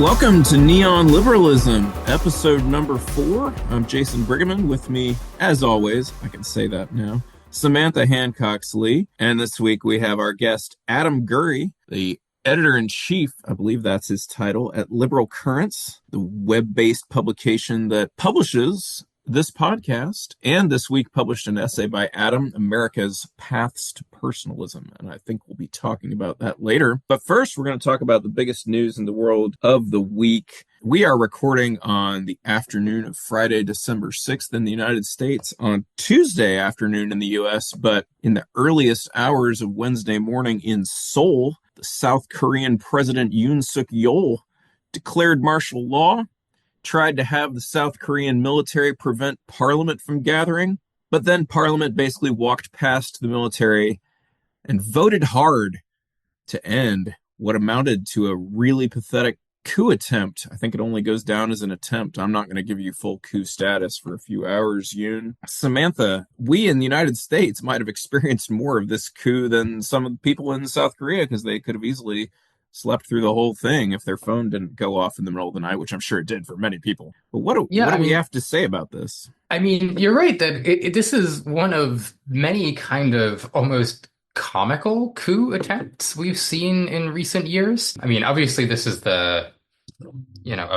Welcome to Neon Liberalism, episode number 4. I'm Jason Brigham. With me, as always, I can say that now, Samantha Hancox-Lee. And this week we have our guest, Adam Gurri, the editor-in-chief, I believe that's his title, at Liberal Currents, the web-based publication that publishes this podcast, and this week published an essay by Adam, America's Paths to Personalism. And I think we'll be talking about that later. But first, we're going to talk about the biggest news in the world of the week. We are recording on the afternoon of Friday, December 6th in the United States, on Tuesday afternoon in the US, but in the earliest hours of Wednesday morning in Seoul, the South Korean President Yoon Yeol declared martial law, tried to have the South Korean military prevent Parliament from gathering, but then Parliament basically walked past the military and voted hard to end what amounted to a really pathetic coup attempt. I think it only goes down as an attempt. I'm not going to give you full coup status for a few hours, Yoon. Samantha, we in the United States might have experienced more of this coup than some of the people in South Korea, because they could have easily slept through the whole thing if their phone didn't go off in the middle of the night, which I'm sure it did for many people. But what do we have to say about this? I mean, you're right that this is one of many kind of almost comical coup attempts we've seen in recent years. I mean, obviously this is a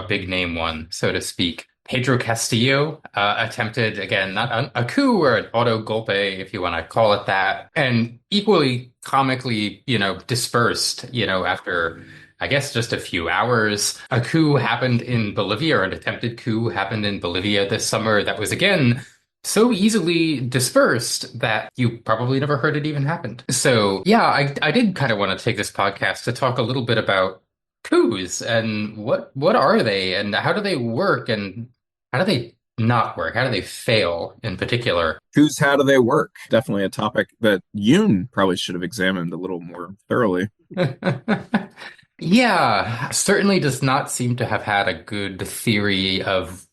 big name one, so to speak. Pedro Castillo attempted, again, not a coup or an auto golpe, if you want to call it that, and equally comically, dispersed, after, I guess, just a few hours. A coup happened in Bolivia, or an attempted coup happened in Bolivia this summer that was, again, so easily dispersed that you probably never heard it even happened. So, yeah, I did kind of want to take this podcast to talk a little bit about coups and what are they and how do they work and how do they not work? How do they fail in particular? Coups, how do they work? Definitely a topic that Yoon probably should have examined a little more thoroughly. Yeah, certainly does not seem to have had a good theory of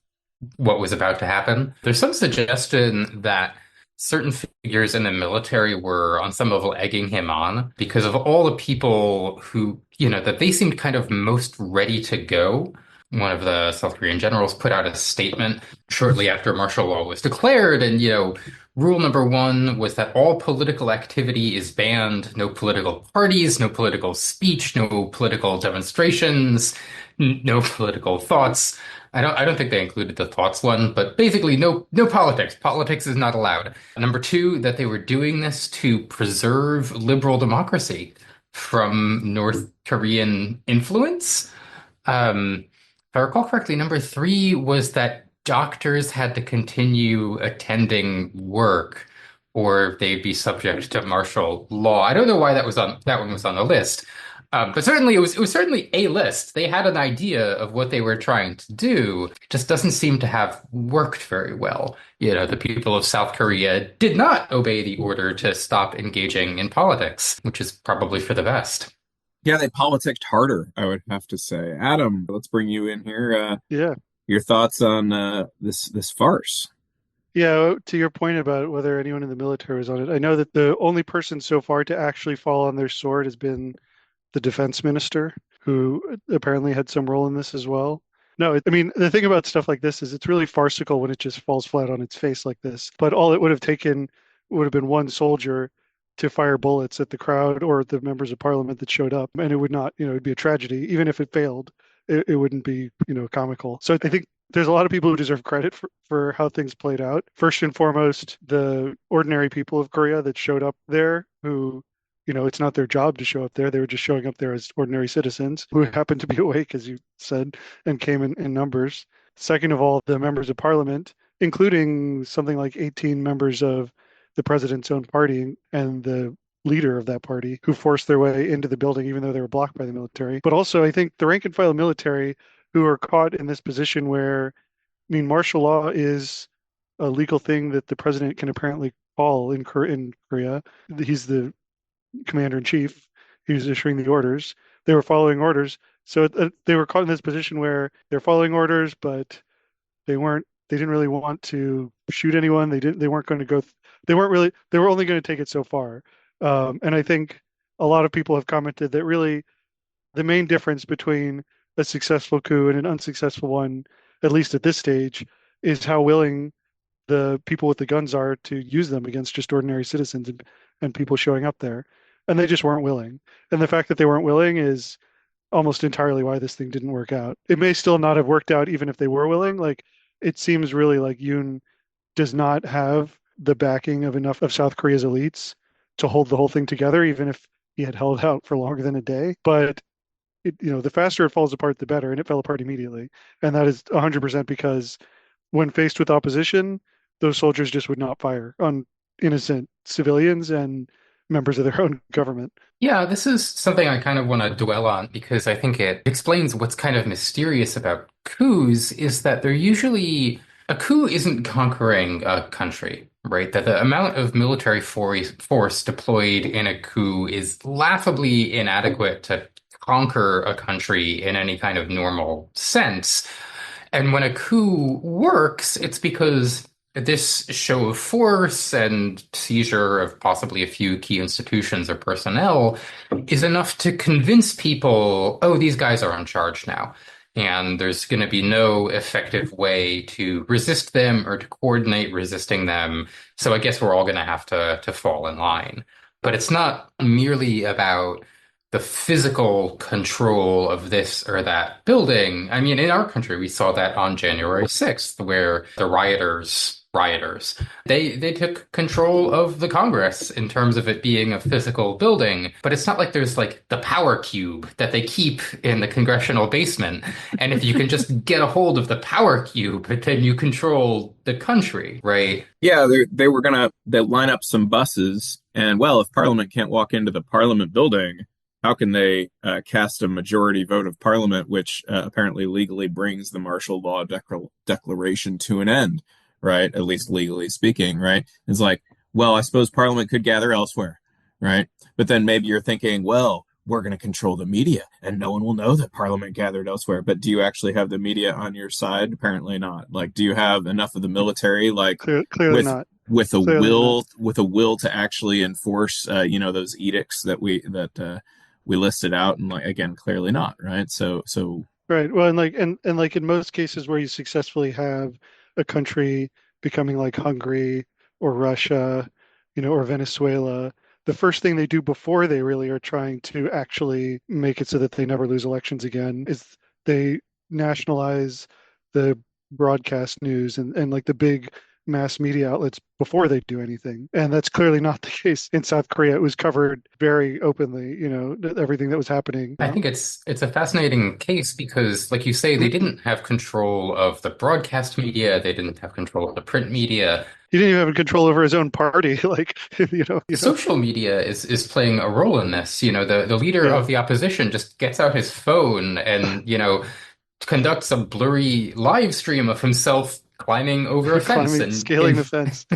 what was about to happen. There's some suggestion that certain figures in the military were on some level egging him on because of all the people who, that they seemed kind of most ready to go. One of the South Korean generals put out a statement shortly after martial law was declared. And, rule number one was that all political activity is banned. No political parties, no political speech, no political demonstrations, no political thoughts. I don't think they included the thoughts one, but basically no politics. Politics is not allowed. Number two, that they were doing this to preserve liberal democracy from North Korean influence. If I recall correctly, number three was that doctors had to continue attending work or they'd be subject to martial law. I don't know why that one was on the list. But certainly it was certainly a list. They had an idea of what they were trying to do. It just doesn't seem to have worked very well. The people of South Korea did not obey the order to stop engaging in politics, which is probably for the best. Yeah, they politicked harder, I would have to say. Adam, let's bring you in here. Yeah. Your thoughts on this farce? Yeah, to your point about whether anyone in the military was on it, I know that the only person so far to actually fall on their sword has been the defense minister, who apparently had some role in this as well. No, I mean, the thing about stuff like this is it's really farcical when it just falls flat on its face like this. But all it would have taken would have been one soldier to fire bullets at the crowd or the members of parliament that showed up. And it would not, it'd be a tragedy. Even if it failed, it wouldn't be, comical. So I think there's a lot of people who deserve credit for how things played out. First and foremost, the ordinary people of Korea that showed up there who, it's not their job to show up there. They were just showing up there as ordinary citizens who happened to be awake, as you said, and came in numbers. Second of all, the members of parliament, including something like 18 members of the president's own party and the leader of that party, who forced their way into the building even though they were blocked by the military. But also, I think the rank and file military who are caught in this position where, martial law is a legal thing that the president can apparently call in Korea. He's the commander in chief. He was issuing the orders. They were following orders. So they were caught in this position where they're following orders, but they didn't really want to shoot anyone. They weren't going to go. They were only going to take it so far. And I think a lot of people have commented that really the main difference between a successful coup and an unsuccessful one, at least at this stage, is how willing the people with the guns are to use them against just ordinary citizens and people showing up there. And they just weren't willing. And the fact that they weren't willing is almost entirely why this thing didn't work out. It may still not have worked out even if they were willing. Like it seems really like Yoon does not have the backing of enough of South Korea's elites to hold the whole thing together, even if he had held out for longer than a day. But the faster it falls apart, the better, and it fell apart immediately. And that is 100% because when faced with opposition, those soldiers just would not fire on innocent civilians and members of their own government. Yeah, this is something I kind of want to dwell on because I think it explains what's kind of mysterious about coups is that they're usually a coup isn't conquering a country, right? That the amount of military force deployed in a coup is laughably inadequate to conquer a country in any kind of normal sense. And when a coup works, it's because this show of force and seizure of possibly a few key institutions or personnel is enough to convince people, oh, these guys are in charge now. And there's going to be no effective way to resist them or to coordinate resisting them. So I guess we're all going to have to fall in line. But it's not merely about the physical control of this or that building. I mean, in our country, we saw that on January 6th, where the rioters, they took control of the Congress in terms of it being a physical building. But it's not like there's like the power cube that they keep in the congressional basement. And if you can just get a hold of the power cube, then you control the country, right? Yeah, they were they line up some buses, and well, if Parliament can't walk into the Parliament building, how can they cast a majority vote of Parliament, which apparently legally brings the martial law declaration to an end, right? At least legally speaking, right? It's like, well, I suppose Parliament could gather elsewhere, right? But then maybe you're thinking, well, we're going to control the media and no one will know that Parliament gathered elsewhere. But do you actually have the media on your side? Apparently not. Like, do you have enough of the military, like Clearly not. with a Clearly will not. with a will to actually enforce, those edicts that we listed out? And like, again, clearly not, right? So Right. Well, and like in most cases where you successfully have a country becoming like Hungary or Russia, or Venezuela, the first thing they do before they really are trying to actually make it so that they never lose elections again is they nationalize the broadcast news and like the big mass media outlets before they do anything. And that's clearly not the case in South Korea. It was covered very openly, everything that was happening. I think it's a fascinating case because, like you say, they didn't have control of the broadcast media, they didn't have control of the print media. He didn't even have control over his own party. Like, Social media is playing a role in this. The leader yeah, of the opposition just gets out his phone and, conducts a blurry live stream of himself climbing over a fence climbing, and scaling the fence.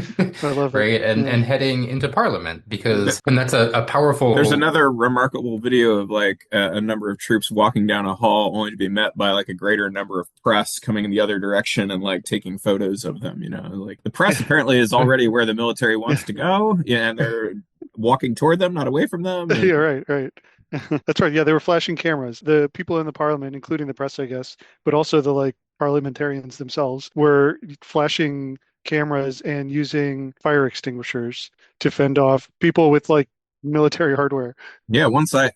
I love it. right Yeah. and heading into parliament because and that's a powerful. there's another remarkable video of like a number of troops walking down a hall only to be met by like a greater number of press coming in the other direction and like taking photos of them. Like the press apparently is already where the military wants to go, yeah, and they're walking toward them, not away from them. Yeah, right, right. That's right. Yeah, they were flashing cameras. The people in the parliament, including the press, I guess, but also the like parliamentarians themselves, were flashing cameras and using fire extinguishers to fend off people with like military hardware. Yeah, one side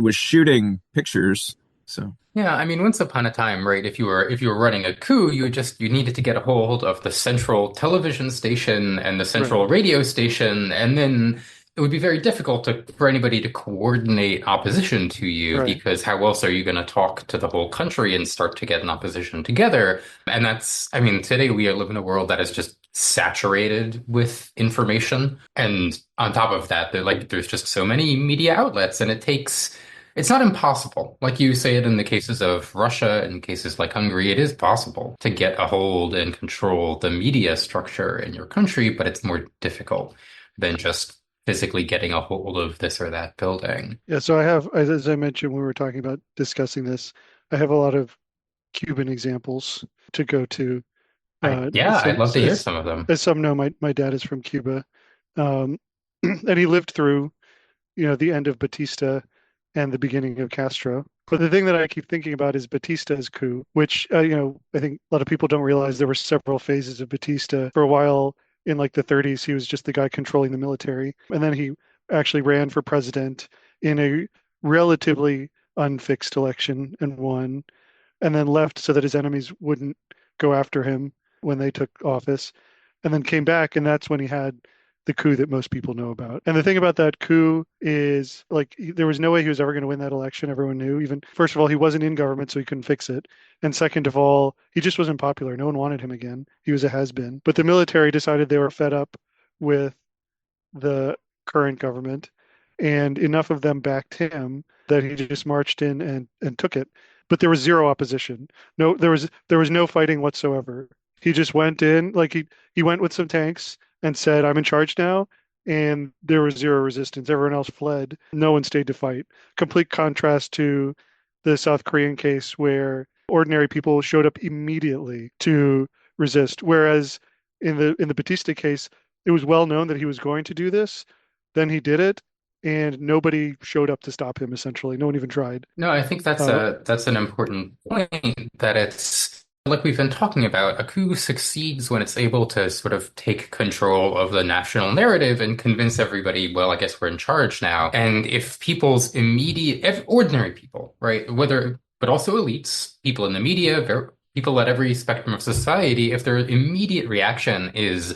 was shooting pictures. So Yeah, I mean, once upon a time, right, if you were running a coup, you needed to get a hold of the central television station and the Right, central radio station, and then it would be very difficult for anybody to coordinate opposition to you right. because how else are you going to talk to the whole country and start to get an opposition together? And I mean, today we live in a world that is just saturated with information, and on top of that, there's just so many media outlets, and it's not impossible. Like you say it in the cases of Russia and cases like Hungary, it is possible to get a hold and control the media structure in your country, but it's more difficult than just physically getting a hold of this or that building. Yeah, so I have, as I mentioned when we were talking about discussing this, I have a lot of Cuban examples to go to. I'd love to hear some of them. As some know, my dad is from Cuba, um, and he lived through, the end of Batista and the beginning of Castro. But the thing that I keep thinking about is Batista's coup, which, I think a lot of people don't realize there were several phases of Batista. For a while in like the 30s, he was just the guy controlling the military. And then he actually ran for president in a relatively unfixed election and won, and then left so that his enemies wouldn't go after him when they took office, and then came back, and that's when he had the coup that most people know about. And the thing about that coup is like there was no way he was ever going to win that election. Everyone knew. Even first of all, he wasn't in government, so he couldn't fix it. And second of all, he just wasn't popular. No one wanted him again. He was a has-been. But the military decided they were fed up with the current government, and enough of them backed him that he just marched in and took it. But there was zero opposition. No, there was no fighting whatsoever. He just went in, like he went with some tanks and said, "I'm in charge now." And there was zero resistance. Everyone else fled. No one stayed to fight. Complete contrast to the South Korean case where ordinary people showed up immediately to resist. Whereas in the Batista case, it was well known that he was going to do this. Then he did it, and nobody showed up to stop him, essentially. No one even tried. No, I think Uh, that's an important point that it's like we've been talking about. A coup succeeds when it's able to sort of take control of the national narrative and convince everybody, well, I guess we're in charge now. And if people's ordinary people, right, whether, but also elites, people in the media, people at every spectrum of society, if their immediate reaction is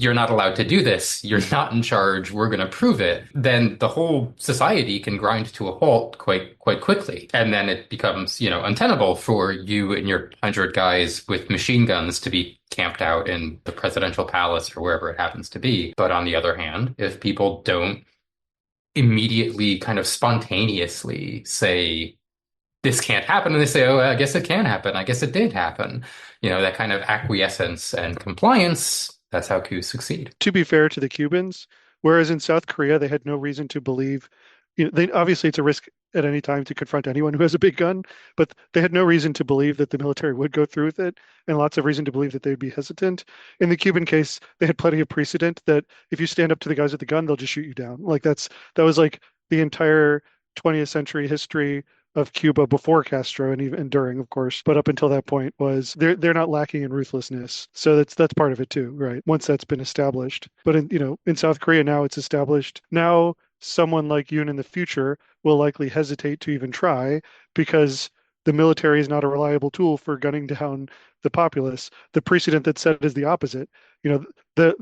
you're not allowed to do this, you're not in charge, we're going to prove it, then the whole society can grind to a halt quite quickly. And then it becomes, untenable for you and your 100 guys with machine guns to be camped out in the presidential palace or wherever it happens to be. But on the other hand, if people don't immediately kind of spontaneously say, this can't happen, and they say, oh, I guess it can happen. I guess it did happen. That kind of acquiescence and compliance, that's how coups succeed. to be fair to the Cubans, whereas in South Korea they had no reason to believe, they obviously it's a risk at any time to confront anyone who has a big gun, but they had no reason to believe that the military would go through with it, and lots of reason to believe that they'd be hesitant. In the Cuban case, they had plenty of precedent that if you stand up to the guys with the gun, they'll just shoot you down. Like that was like the entire 20th century history of Cuba before Castro and even and during, of course, but up until that point was they're not lacking in ruthlessness. So that's part of it too, right? Once that's been established. But in South Korea now it's established. Now someone like Yoon in the future will likely hesitate to even try because the military is not a reliable tool for gunning down the populace. The precedent that's set is the opposite. You know,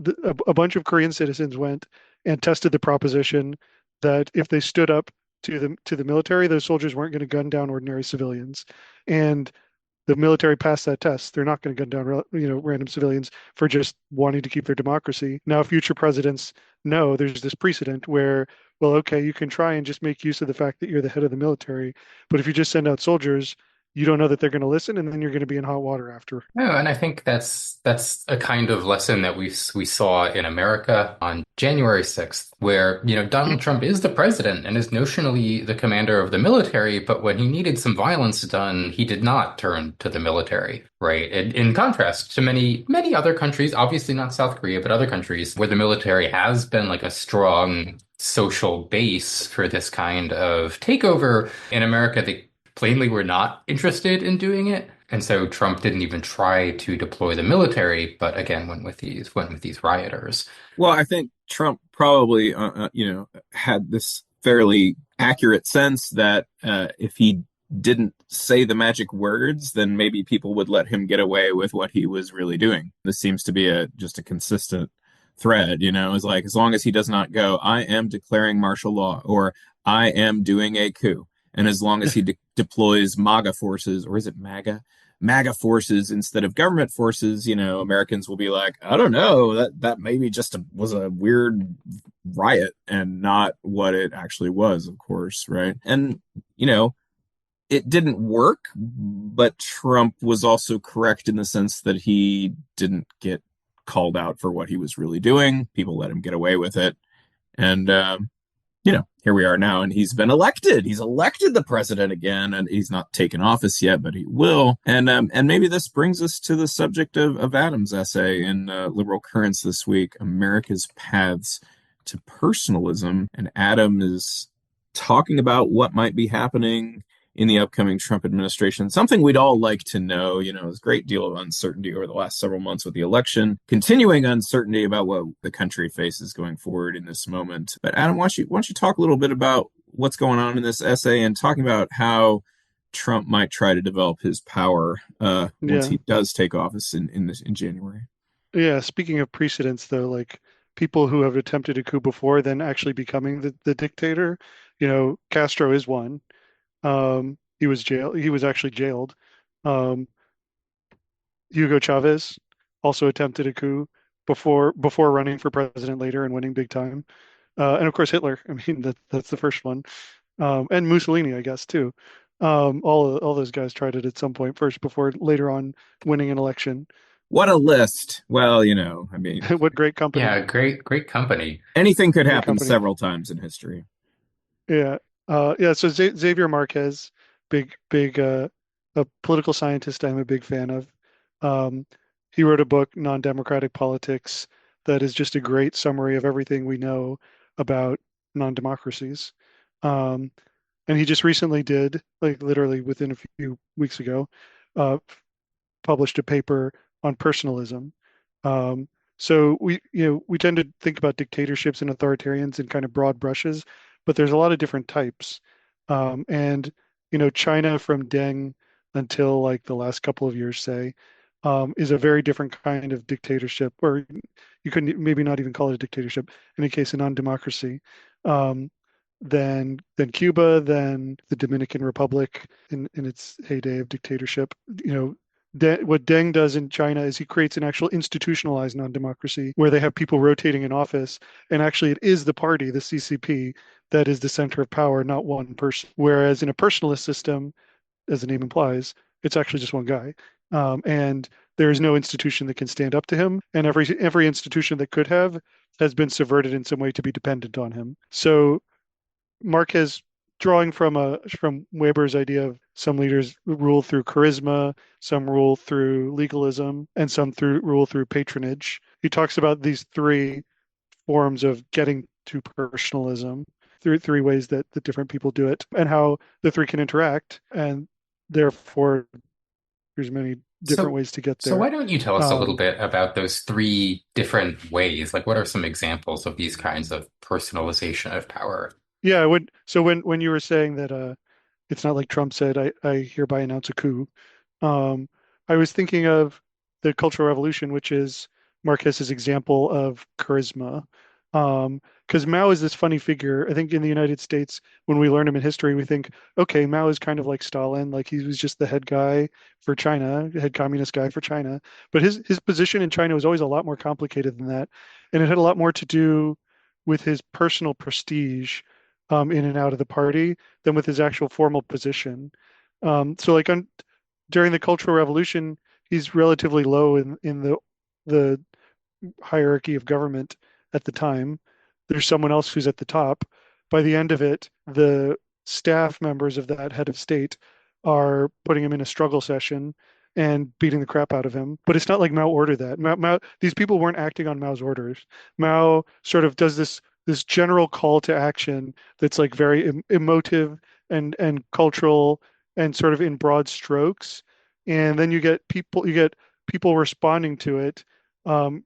a bunch of Korean citizens went and tested the proposition that if they stood up to the military, those soldiers weren't going to gun down ordinary civilians, and the military passed that test. They're not going to gun down, random civilians for just wanting to keep their democracy. Now, future presidents know there's this precedent where, well, okay, you can try and just make use of the fact that you're the head of the military, but if you just send out soldiers, you don't know that they're going to listen, and then you're going to be in hot water after. No, and I think that's a kind of lesson that we saw in America on January 6th, where, Donald Trump is the president and is notionally the commander of the military, but when he needed some violence done, he did not turn to the military, right? In contrast to many other countries, obviously not South Korea, but other countries where the military has been like a strong social base for this kind of takeover. In America, they plainly were not interested in doing it. And so Trump didn't even try to deploy the military, but again went with these rioters. Well, I think Trump probably, had this fairly accurate sense that if he didn't say the magic words, then maybe people would let him get away with what he was really doing. This seems to be just a consistent thread, is like, as long as he does not go, I am declaring martial law, or I am doing a coup. And as long as he deploys MAGA forces, or is it MAGA? MAGA forces instead of government forces, Americans will be like, I don't know, that maybe just was a weird riot and not what it actually was, of course, right? And, it didn't work, but Trump was also correct in the sense that he didn't get called out for what he was really doing. People let him get away with it. And, here we are now, and he's been elected. He's elected the president again, and he's not taken office yet, but he will. And maybe this brings us to the subject of Adam's essay in Liberal Currents this week, America's Paths to Personalism. And Adam is talking about what might be happening in the upcoming Trump administration. Something we'd all like to know. There's a great deal of uncertainty over the last several months with the election, continuing uncertainty about what the country faces going forward in this moment. But Adam, why don't you talk a little bit about what's going on in this essay and talking about how Trump might try to develop his power once Yeah. he does take office in January. Yeah. Speaking of precedents, though, like people who have attempted a coup before then actually becoming the dictator, Castro is one. He was actually jailed. Um, Hugo Chavez also attempted a coup before running for president later and winning big time. And of course Hitler. I mean that's the first one. And Mussolini, I guess too. All those guys tried it at some point first before later on winning an election. What a list. Well, I mean, What great company. Yeah, great company. anything could Great happen company. several times in history. Yeah. Yeah, so Xavier Marquez, big a political scientist I'm a big fan of. Um, he wrote a book, Non-Democratic Politics, that is just a great summary of everything we know about non-democracies. Um, and he just recently did, like literally within a few weeks ago, uh, published a paper on personalism. Um, so we tend to think about dictatorships and authoritarians in kind of broad brushes, but there's a lot of different types. And China from Deng until like the last couple of years, say, is a very different kind of dictatorship, or you couldn't maybe not even call it a dictatorship, in a case, a non-democracy, um, than Cuba, than the Dominican Republic in its heyday of dictatorship. What Deng does in China is he creates an actual institutionalized non-democracy where they have people rotating in office, and actually it is the party, the CCP, that is the center of power, not one person. Whereas in a personalist system, as the name implies, it's actually just one guy, and there is no institution that can stand up to him, and every institution that could have has been subverted in some way to be dependent on him. So Marquez, drawing from Weber's idea of some leaders rule through charisma, some rule through legalism, and some rule through patronage. He talks about these three forms of getting to personalism, three ways that different people do it, and how the three can interact, and therefore there's many different So ways to get so there. why don't you tell us a little Um, bit about those three different ways? Like what are some examples of these kinds of personalization of power? yeah, when you were saying that it's not like Trump said, I hereby announce a coup. Um, I was thinking of the Cultural Revolution, which is Marquez's example of charisma. Because Mao is this funny figure. I think in the United States, when we learn him in history, we think, okay, Mao is kind of like Stalin, like he was just the head guy for China, head communist guy for China. But his position in China was always a lot more complicated than that, and it had a lot more to do with his personal prestige, in and out of the party, than with his actual formal position. So like during the Cultural Revolution, he's relatively low in the hierarchy of government at the time. There's someone else who's at the top. By the end of it, the staff members of that head of state are putting him in a struggle session and beating the crap out of him. But it's not like Mao ordered that. These people weren't acting on Mao's orders. Mao sort of does this general call to action that's like very emotive and cultural and sort of in broad strokes. And then you get people responding to it, um,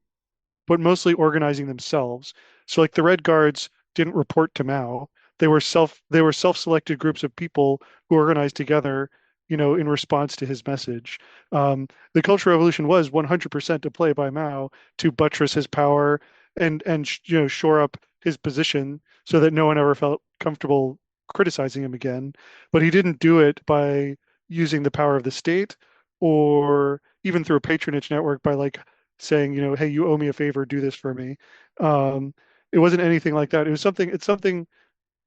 but mostly organizing themselves. So like the Red Guards didn't report to Mao. They were self-selected groups of people who organized together, in response to his message. The Cultural Revolution was 100% a play by Mao to buttress his power and shore up his position so that no one ever felt comfortable criticizing him again. But he didn't do it by using the power of the state or even through a patronage network by like saying, hey, you owe me a favor, do this for me. Um, it wasn't anything like that. It's something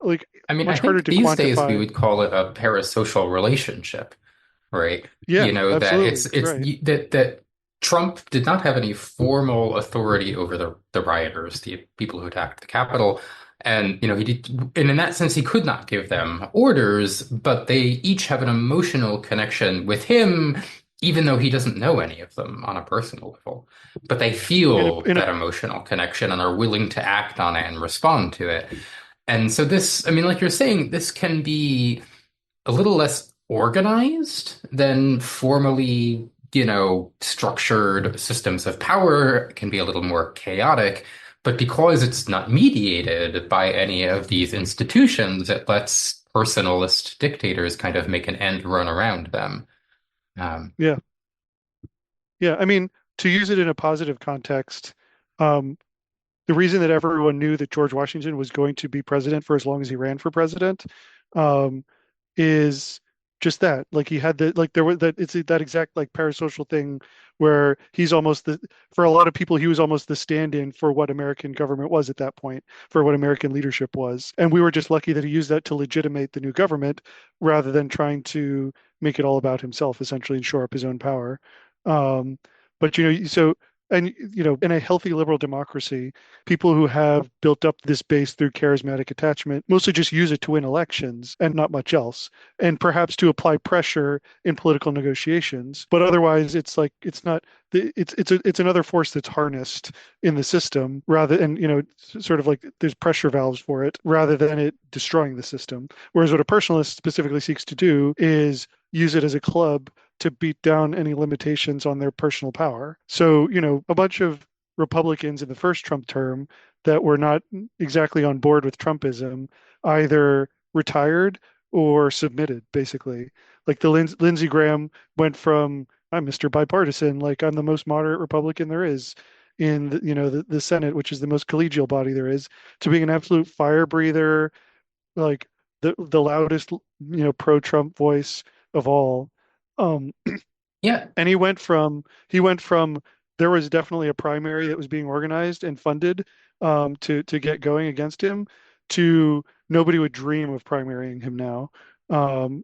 like I mean, I much harder think to these days we quantify. would call it a parasocial relationship, right? Yeah, That absolutely. Right. that Trump did not have any formal authority over the rioters, the people who attacked the Capitol. And and in that sense, he could not give them orders, but they each have an emotional connection with him, even though he doesn't know any of them on a personal level. But they In a feel in a that emotional connection and are willing to act on it and respond to it. And so this, I mean, like you're saying, this can be a little less organized, then formally, structured systems of power can be a little more chaotic. But because it's not mediated by any of these institutions, it lets personalist dictators kind of make an end run around them. Um, Yeah. Yeah. I mean, to use it in a positive context, um, the reason that everyone knew that George Washington was going to be president for as long as he ran for president, um, is just that. Like he had the like there was that it's that exact like parasocial thing where he's almost the for a lot of people he was almost the stand-in for what American government was at that point, for what American leadership was. And we were just lucky that he used that to legitimate the new government rather than trying to make it all about himself, essentially, and shore up his own power. Um, but so and in a healthy liberal democracy, people who have built up this base through charismatic attachment mostly just use it to win elections and not much else, and perhaps to apply pressure in political negotiations. But otherwise, it's like it's not. It's another force that's harnessed in the system rather, and sort of like there's pressure valves for it rather than it destroying the system. Whereas what a personalist specifically seeks to do is use it as a club to beat down any limitations on their personal power. So, a bunch of Republicans in the first Trump term that were not exactly on board with Trumpism either retired or submitted, basically. Like the Lindsey Graham went from I'm Mr. Bipartisan, like I'm the most moderate Republican there is in the Senate, which is the most collegial body there is, to being an absolute fire breather, like the loudest, pro-Trump voice of all. Um, yeah, and he went from there was definitely a primary that was being organized and funded to get going against him to nobody would dream of primarying him now. And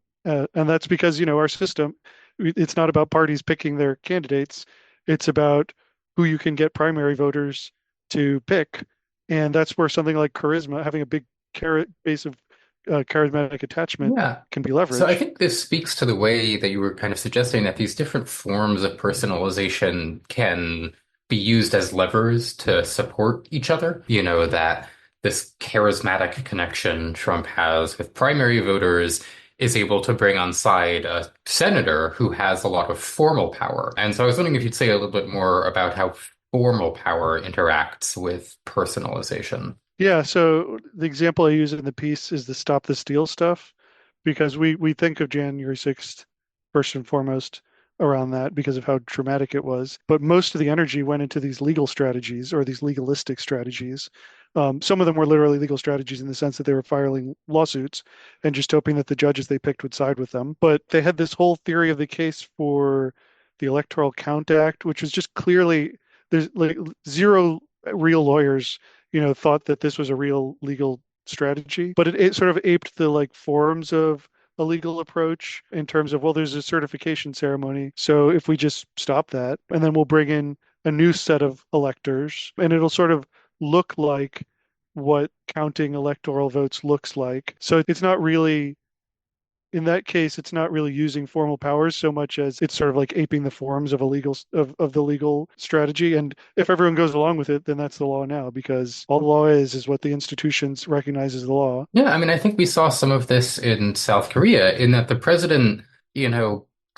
that's because, our system, it's not about parties picking their candidates. It's about who you can get primary voters to pick. And that's where something like charisma, having a big base of charismatic attachment yeah. can be So I leveraged. think this speaks to the way that you were kind of suggesting that these different forms of personalization can be used as levers to support each other. That this charismatic connection Trump has with primary voters is able to bring on side a senator who has a lot of formal power. And so I was wondering if you'd say a little bit more about how formal power interacts with personalization. Yeah, so the example I use in the piece is the stop the steal stuff, because we think of January 6th first and foremost around that because of how traumatic it was. But most of the energy went into these legal strategies or these legalistic strategies. Some of them were literally legal strategies in the sense that they were filing lawsuits and just hoping that the judges they picked would side with them. But they had this whole theory of the case for the Electoral Count Act, which was just clearly there's like zero real lawyers thought that this was a real legal strategy, but it sort of aped the like forms of a legal approach in terms of, well, there's a certification ceremony. So if we just stop that, and then we'll bring in a new set of electors, and it'll sort of look like what counting electoral votes looks like. So it's not really in that case, it's not really using formal powers so much as it's sort of like aping the forms of a legal of the legal strategy. And if everyone goes along with it, then that's the law now, because all the law is what the institutions recognize as the law. Yeah, I mean, I think we saw some of this in South Korea in that the president,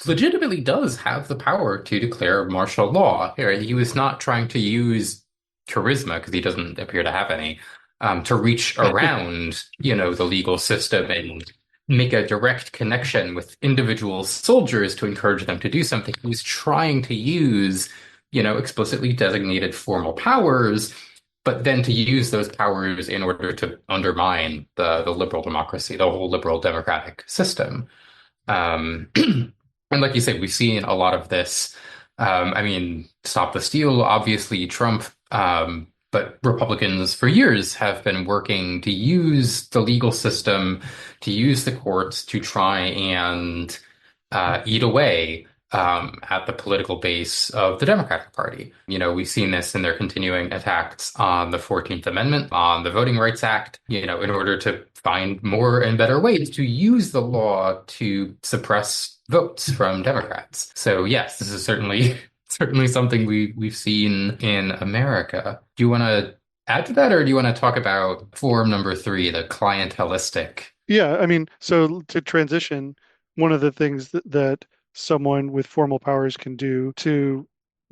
legitimately does have the power to declare martial law. He was not trying to use charisma, because he doesn't appear to have any, to reach around, the legal system and make a direct connection with individual soldiers to encourage them to do something. He was trying to use, explicitly designated formal powers, but then to use those powers in order to undermine the liberal democracy, the whole liberal democratic system. And like you said, we've seen a lot of this. I mean, Stop the Steal, obviously Trump, but Republicans for years have been working to use the legal system, to use the courts to try and eat away at the political base of the Democratic Party. We've seen this in their continuing attacks on the 14th Amendment, on the Voting Rights Act, in order to find more and better ways to use the law to suppress votes from Democrats. So yes, this is certainly something we've seen in America. Do you want to add to that, or do you want to talk about form number three, the clientelistic? Yeah, I mean, so to transition, one of the things that someone with formal powers can do to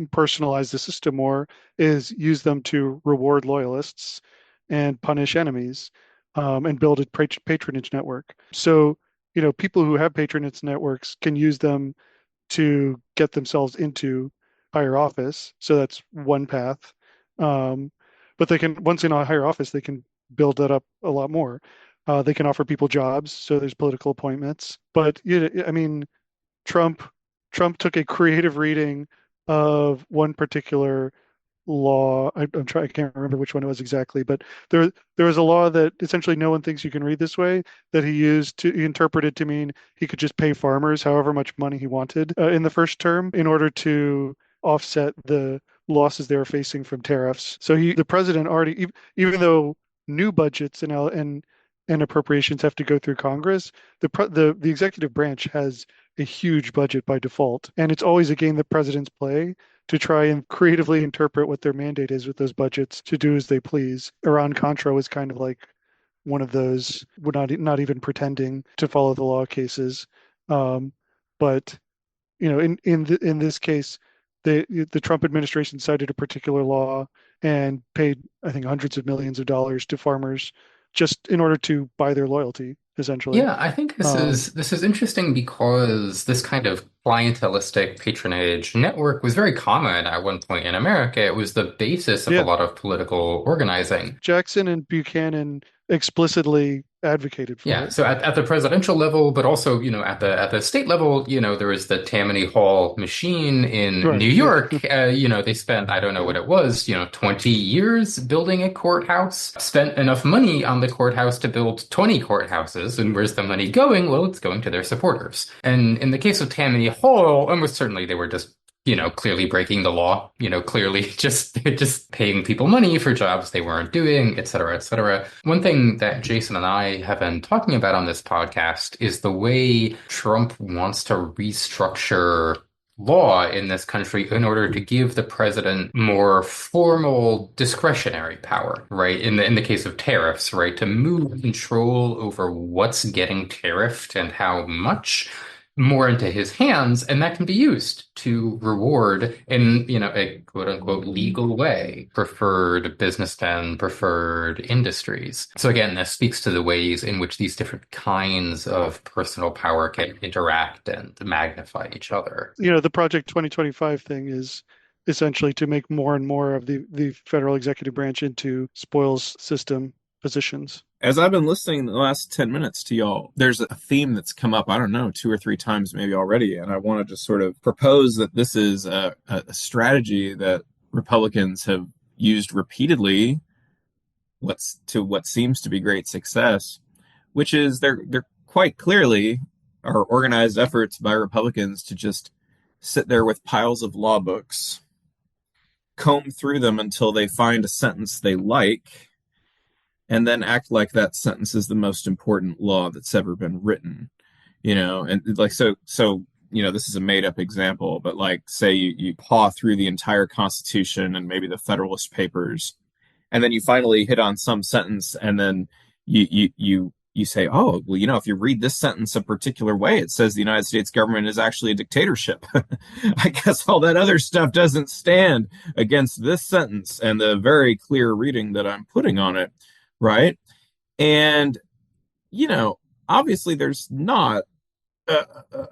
personalize the system more is use them to reward loyalists and punish enemies, and build a patronage network. So, people who have patronage networks can use them to get themselves into higher office. So that's one path. Um, but they can, once in a higher office, they can build that up a lot more. They can offer people jobs, so there's political appointments. But I mean, Trump Trump took a creative reading of one particular law. I'm trying, I can't remember which one it was exactly, but there was a law that essentially no one thinks you can read this way, that he interpreted to mean he could just pay farmers however much money he wanted in the first term in order to offset the losses they were facing from tariffs. So the president already, even though new budgets and appropriations have to go through Congress, the executive branch has a huge budget by default, and it's always a game that presidents play to try and creatively interpret what their mandate is with those budgets to do as they please. Iran-Contra was kind of like one of those, would not even pretending to follow the law cases. But in this case, the Trump administration cited a particular law and paid, I think, hundreds of millions of dollars to farmers just in order to buy their loyalty, essentially. Yeah, I think this Um, is this is interesting because this kind of clientelistic patronage network was very common at one point in America. It was the basis of a yeah, lot of political organizing. Jackson and Buchanan explicitly advocated for Yeah, it. so at the presidential level, but also, at the state level, there was the Tammany Hall machine in Right. New Yeah. York. They spent, I don't know Yeah. what it was, 20 years building a courthouse, spent enough money on the courthouse to build 20 courthouses. And where's the money going? Well, it's going to their supporters. And in the case of Tammany Hall, almost certainly they were just clearly breaking the law, clearly just paying people money for jobs they weren't doing, et cetera, et cetera. One thing that Jason and I have been talking about on this podcast is the way Trump wants to restructure law in this country in order to give the president more formal discretionary power, right? In the case of tariffs, right? To move control over what's getting tariffed and how much more into his hands, and that can be used to reward in, a quote unquote legal way preferred businessmen, preferred industries. So again, this speaks to the ways in which these different kinds of personal power can interact and magnify each other. The Project 2025 thing is essentially to make more and more of the federal executive branch into spoils system positions. As I've been listening the last 10 minutes to y'all, there's a theme that's come up, I don't know, two or three times maybe already. And I want to just sort of propose that this is a strategy that Republicans have used repeatedly, what seems to be great success, which is they're quite clearly are organized efforts by Republicans to just sit there with piles of law books, comb through them until they find a sentence they like, and then act like that sentence is the most important law that's ever been written. And like so this is a made up example, but like say you paw through the entire Constitution and maybe the Federalist Papers, and then you finally hit on some sentence, and then you say, oh, well, if you read this sentence a particular way, it says the United States government is actually a dictatorship. I guess all that other stuff doesn't stand against this sentence and the very clear reading that I'm putting on it. Right. And, obviously there's not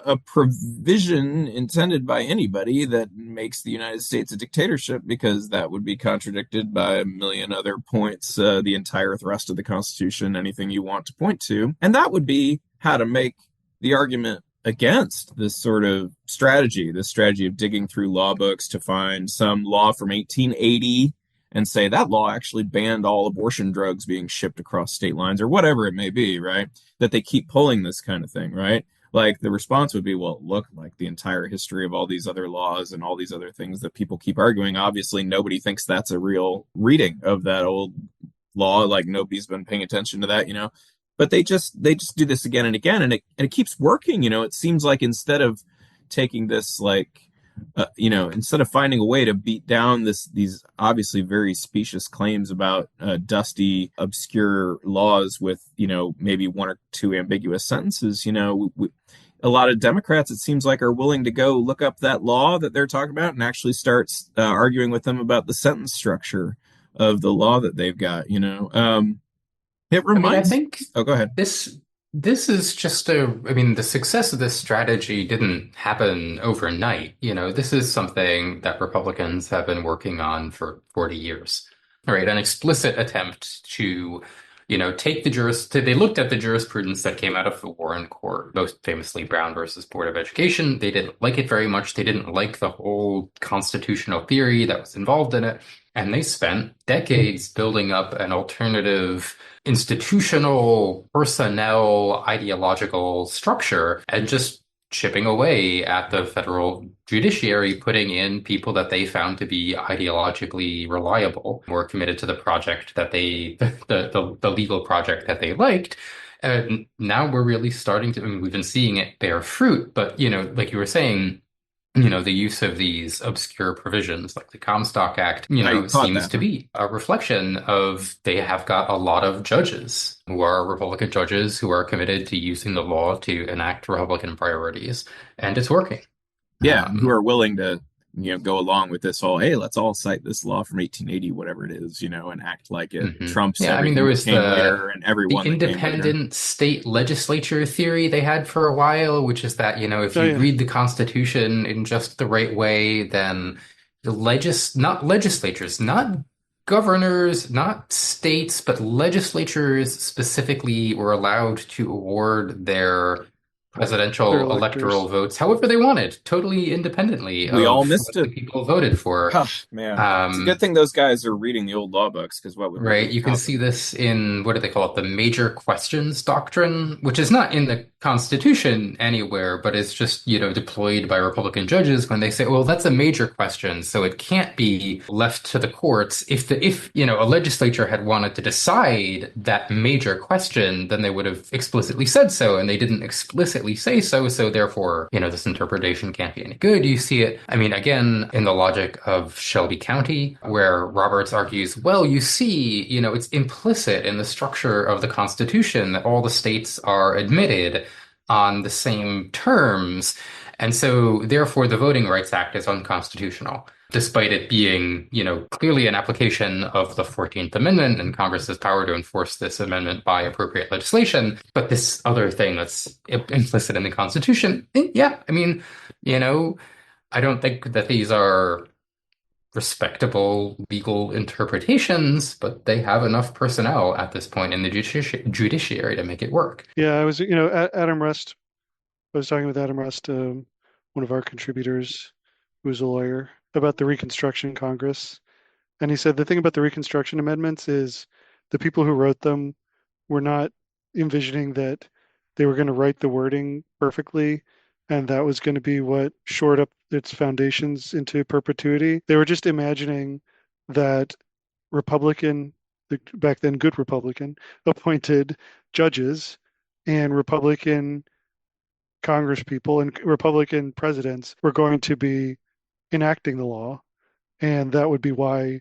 a provision intended by anybody that makes the United States a dictatorship, because that would be contradicted by a million other points, the entire thrust of the Constitution, anything you want to point to. And that would be how to make the argument against this sort of strategy, this strategy of digging through law books to find some law from 1880 and say that law actually banned all abortion drugs being shipped across state lines, or whatever it may be, right? That they keep pulling this kind of thing, right? Like the response would be, well, look, like the entire history of all these other laws and all these other things that people keep arguing, obviously nobody thinks that's a real reading of that old law. Like nobody's been paying attention to that. But they just do this again and again, and it keeps working. It seems like instead of taking this instead of finding a way to beat down these obviously very specious claims about dusty, obscure laws with maybe one or two ambiguous sentences, a lot of Democrats, it seems like, are willing to go look up that law that they're talking about and actually start arguing with them about the sentence structure of the law that they've got, you know. It I mean, I reminds, think oh, go ahead. this is just I mean, the success of this strategy didn't happen overnight. You know, this is something that Republicans have been working on for 40 years. All right, an explicit attempt to, take they looked at the jurisprudence that came out of the Warren Court, most famously Brown versus Board of Education. They didn't like it very much. They didn't like the whole constitutional theory that was involved in it. And they spent decades building up an alternative institutional, personnel, ideological structure and just chipping away at the federal judiciary, putting in people that they found to be ideologically reliable, more committed to the project that the legal project that they liked. And now we're really starting to, I mean, we've been seeing it bear fruit, but, like you were saying, the use of these obscure provisions like the Comstock Act, I caught seems that, to huh? be a reflection of they have got a lot of judges who are Republican judges who are committed to using the law to enact Republican priorities, and it's working. Yeah, who Um, are willing to, go along with this whole, hey, let's all cite this law from 1880, whatever it is, and act like it trumps Yeah, I mean, there everything that was came later and the everyone that came later. independent state legislature theory they had for a while, which is that, if Oh you yeah, read the Constitution in just the right way, then not legislatures, not governors, not states, but legislatures specifically were allowed to award their they're presidential electors. electoral votes however they wanted, totally independently We all of missed what the it. people voted for. Oh, man. It's a good Um, thing those guys are reading the old law books because what would really Right. You can see happen? this in what do they call it? The major questions doctrine, which is not in the Constitution anywhere, but it's just, deployed by Republican judges when they say, well, that's a major question, so it can't be left to the courts. If a legislature had wanted to decide that major question, then they would have explicitly said so, and they didn't explicitly say so, so therefore, this interpretation can't be any good. You see it, I mean, again, in the logic of Shelby County, where Roberts argues, well, you see, it's implicit in the structure of the Constitution that all the states are admitted on the same terms. And so, therefore, the Voting Rights Act is unconstitutional, despite it being, clearly an application of the 14th Amendment and Congress's power to enforce this amendment by appropriate legislation. But this other thing that's implicit in the Constitution, yeah, I mean, I don't think that these are respectable legal interpretations, but they have enough personnel at this point in the judiciary to make it work. Yeah, I was, Adam Rust. I was talking with Adam Rust, one of our contributors, who's a lawyer, about the Reconstruction Congress, and he said the thing about the Reconstruction amendments is the people who wrote them were not envisioning that they were going to write the wording perfectly, and that was going to be what shored up its foundations into perpetuity. They were just imagining that Republican, back then good Republican, appointed judges and Republican Congress people and Republican presidents were going to be enacting the law, and that would be why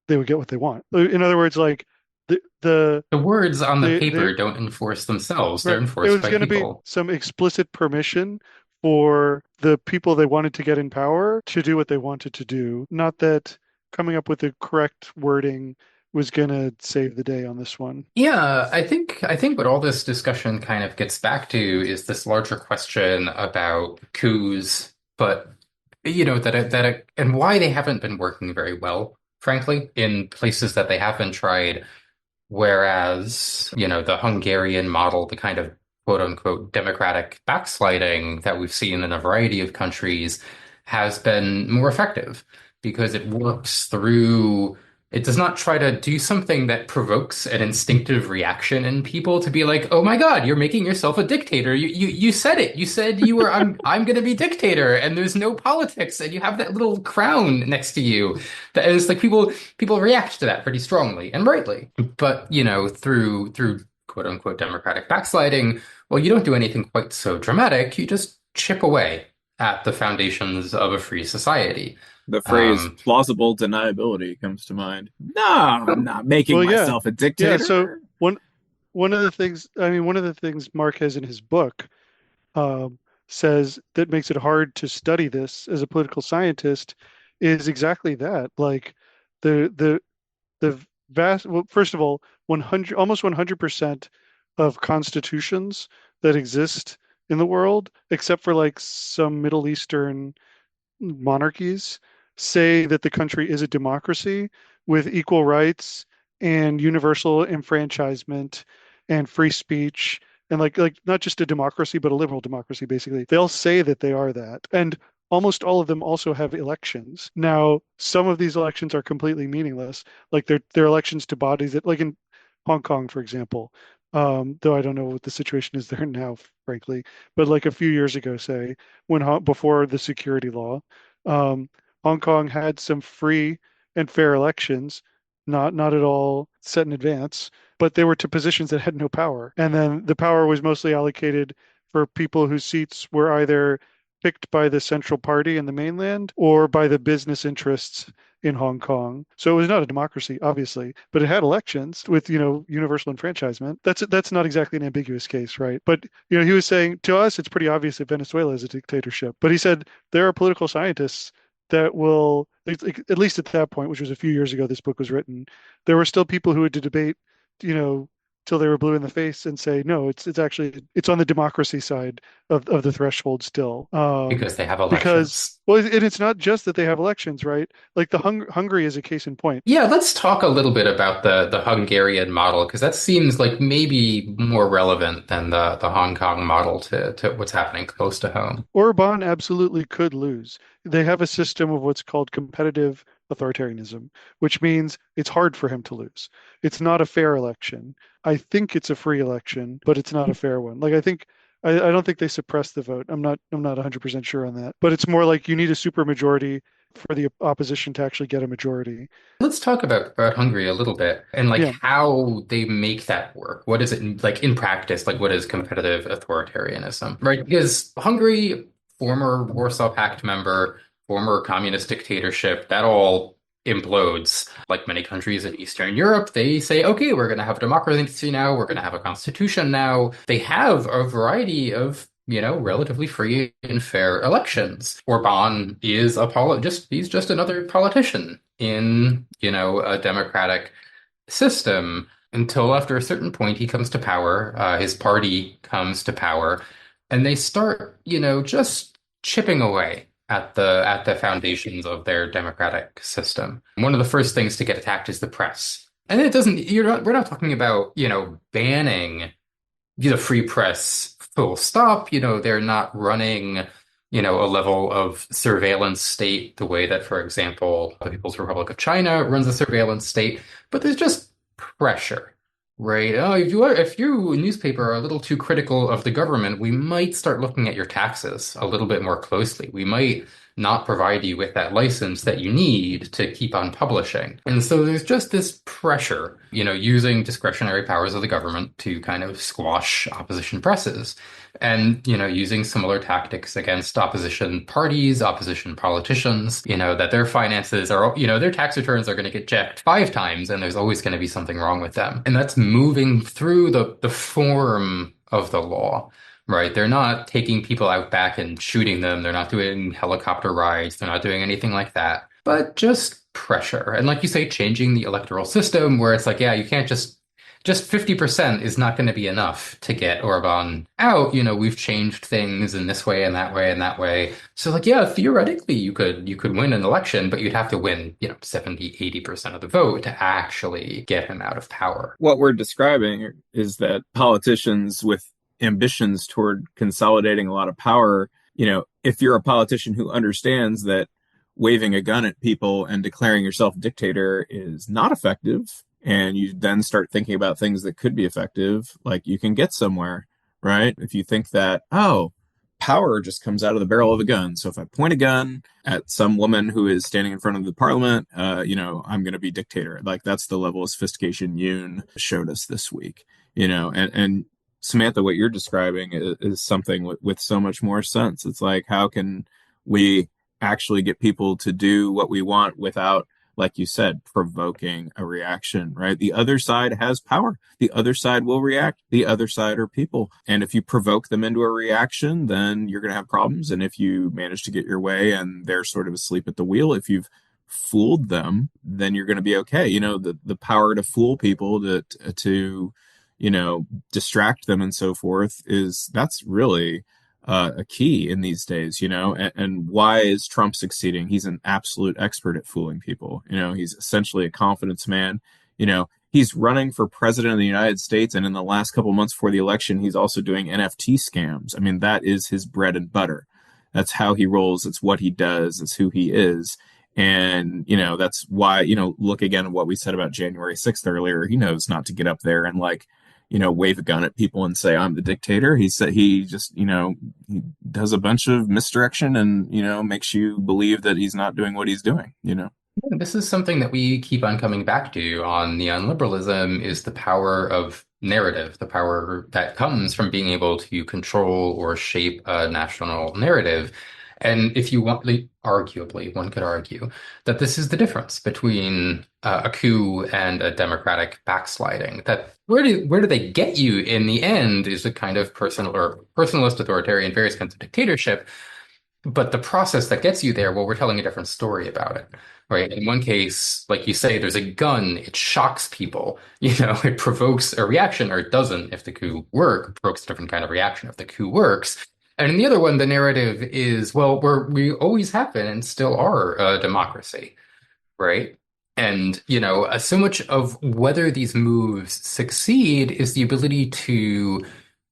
they would get what they want. In other words, like the the The words on the they paper don't enforce themselves, they're right, there enforced was by going to be people. some explicit permission for the people they wanted to get in power to do what they wanted to do. Not that coming up with the correct wording was going to save the day on this one. Yeah, I think what all this discussion kind of gets back to is this larger question about coups, but and why they haven't been working very well, frankly, in places that they have been tried. Whereas, the Hungarian model, the kind of quote unquote democratic backsliding that we've seen in a variety of countries has been more effective because it does not try to do something that provokes an instinctive reaction in people to be like, oh my God, you're making yourself a dictator. You said it. You said you were, I'm going to be dictator and there's no politics and you have that little crown next to you. That is like people react to that pretty strongly and rightly. But, through quote unquote democratic backsliding, well, you don't do anything quite so dramatic. You just chip away at the foundations of a free society. The phrase Um, plausible deniability comes to mind. No, I'm not making Well, yeah, myself a yeah. So dictator. one of the things, I mean, one of the things Mark has in his book, says that makes it hard to study this as a political scientist is exactly that. Like the the the vast, well, first of all, 100, almost 100% of constitutions that exist in the world, except for like some Middle Eastern monarchies, say that the country is a democracy with equal rights and universal enfranchisement and free speech and like not just a democracy but a liberal democracy basically. They'll say that they are that. And almost all of them also have elections. Now, some of these elections are completely meaningless. Like they're elections to bodies that like in Hong Kong, for example. Though I don't know what the situation is there now, frankly. But like a few years ago, say, before the security law, um, Hong Kong had some free and fair elections, not at all set in advance, but they were to positions that had no power. And then the power was mostly allocated for people whose seats were either picked by the central party in the mainland or by the business interests in Hong Kong. So it was not a democracy, obviously, but it had elections with, universal enfranchisement. That's not exactly an ambiguous case, right? But, he was saying to us, it's pretty obvious that Venezuela is a dictatorship. But he said there are political scientists that will, at least at that point, which was a few years ago, this book was written, there were still people who would debate, you know, till they were blue in the face and say, no, it's actually it's on the democracy side of the threshold still. because they have Because elections. well, and it's not just that they have elections, right? Like the Hungary is a case in point. Yeah, let's talk a little bit about the Hungarian model because that seems like maybe more relevant than the Hong Kong model to what's happening close to home. Orban absolutely could lose. They have a system of what's called competitive authoritarianism, which means it's hard for him to lose. It's not a fair election. I think it's a free election, but it's not a fair one. Like I don't think they suppress the vote. I'm not 100% sure on that. But it's more like you need a supermajority for the opposition to actually get a majority. Let's talk about Hungary a little bit and like Yeah. how they make that work. What is it like in practice? Like what is competitive authoritarianism, right? Because Hungary, former Warsaw Pact member, former communist dictatorship, that all implodes. Like many countries in Eastern Europe, they say, okay, we're going to have a democracy now, we're going to have a constitution now. They have a variety of relatively free and fair elections. Orban is he's just another politician in, a democratic system until after a certain point he comes to power, his party comes to power, and they start, just chipping away at the foundations of their democratic system. One of the first things to get attacked is the press. And it doesn't, we're not talking about, banning the free press full stop. They're not running, a level of surveillance state the way that, for example, the People's Republic of China runs a surveillance state, but there's just pressure, right? Oh, if you a newspaper are a little too critical of the government, we might start looking at your taxes a little bit more closely. We might not provide you with that license that you need to keep on publishing. And so there's just this pressure, using discretionary powers of the government to kind of squash opposition presses and, using similar tactics against opposition parties, opposition politicians, that their finances are, their tax returns are going to get checked 5 times and there's always going to be something wrong with them. And that's moving through the form of the law. Right. They're not taking people out back and shooting them. They're not doing helicopter rides. They're not doing anything like that, but just pressure. And like you say, changing the electoral system where it's like, yeah, you can't just 50% is not going to be enough to get Orban out. We've changed things in this way and that way and that way. So like, yeah, theoretically you could win an election, but you'd have to win, 70, 80% of the vote to actually get him out of power. What we're describing is that politicians with ambitions toward consolidating a lot of power, if you're a politician who understands that waving a gun at people and declaring yourself dictator is not effective, and you then start thinking about things that could be effective, like you can get somewhere, right? If you think that, oh, power just comes out of the barrel of a gun. So if I point a gun at some woman who is standing in front of the parliament, I'm going to be dictator. Like that's the level of sophistication Yoon showed us this week, and Samantha, what you're describing is something with so much more sense. It's like, how can we actually get people to do what we want without like you said, provoking a reaction, right? The other side has power. The other side will react. The other side are people. And if you provoke them into a reaction, then you're going to have problems. And if you manage to get your way and they're sort of asleep at the wheel, if you've fooled them, then you're going to be okay. The power to fool people, to distract them and so forth, that's really a key in these days, and why is Trump succeeding? He's an absolute expert at fooling people. He's essentially a confidence man. He's running for president of the United States, and in the last couple of months before the election, he's also doing NFT scams. I mean, that is his bread and butter. That's how he rolls. It's what he does. It's who he is. And, that's why, look again at what we said about January 6th earlier. He knows not to get up there and wave a gun at people and say, I'm the dictator. He said he just, he does a bunch of misdirection and, makes you believe that he's not doing what he's doing. This is something that we keep on coming back to on neoliberalism is the power of narrative, the power that comes from being able to control or shape a national narrative. And if you want, arguably, one could argue that this is the difference between a coup and a democratic backsliding. That where do they get you in the end is a kind of personal or personalist, authoritarian, various kinds of dictatorship. But the process that gets you there, well, we're telling a different story about it, right? In one case, like you say, there's a gun, it shocks people, it provokes a reaction, or it doesn't if the coup provokes a different kind of reaction if the coup works. And in the other one, the narrative is, well, we always have been and still are a democracy, right? And, so much of whether these moves succeed is the ability to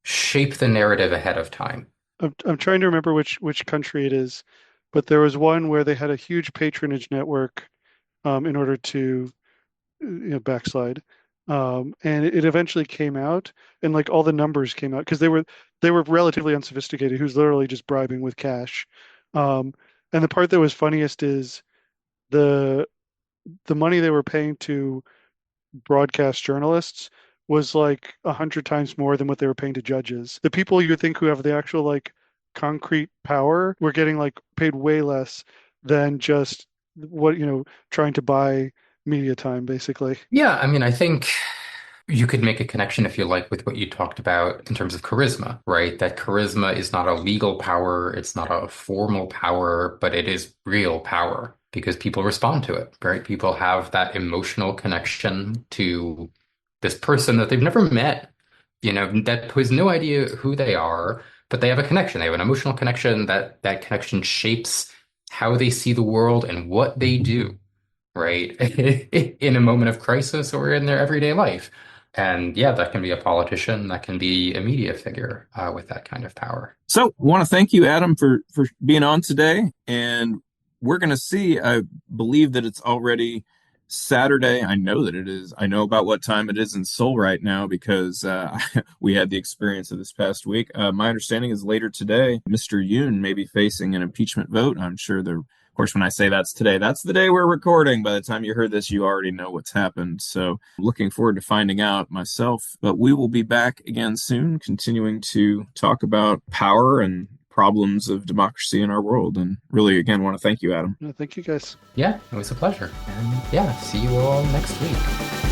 shape the narrative ahead of time. I'm trying to remember which country it is, but there was one where they had a huge patronage network in order to backslide. And it eventually came out, and like all the numbers came out because they were relatively unsophisticated. Who's literally just bribing with cash. And the part that was funniest is the money they were paying to broadcast journalists was like 100 times more than what they were paying to judges. The people you would think who have the actual like concrete power were getting like paid way less than just what trying to buy media time, basically. Yeah, I mean, I think you could make a connection, if you like, with what you talked about in terms of charisma, right? That charisma is not a legal power, it's not a formal power, but it is real power because people respond to it, right? People have that emotional connection to this person that they've never met, that has no idea who they are, but they have a connection. They have an emotional connection that connection shapes how they see the world and what they do, right? In a moment of crisis or in their everyday life. And yeah, that can be a politician, that can be a media figure with that kind of power. So I want to thank you, Adam, for being on today. And we're going to see, I believe that it's already Saturday. I know that it is. I know about what time it is in Seoul right now because we had the experience of this past week. My understanding is later today, Mr. Yoon may be facing an impeachment vote. I'm sure of course, when I say that's today, that's the day we're recording. By the time you heard this, you already know what's happened. So looking forward to finding out myself. But we will be back again soon, continuing to talk about power and problems of democracy in our world. And really, again, want to thank you, Adam. No, thank you, guys. Yeah, it was a pleasure. And yeah, see you all next week.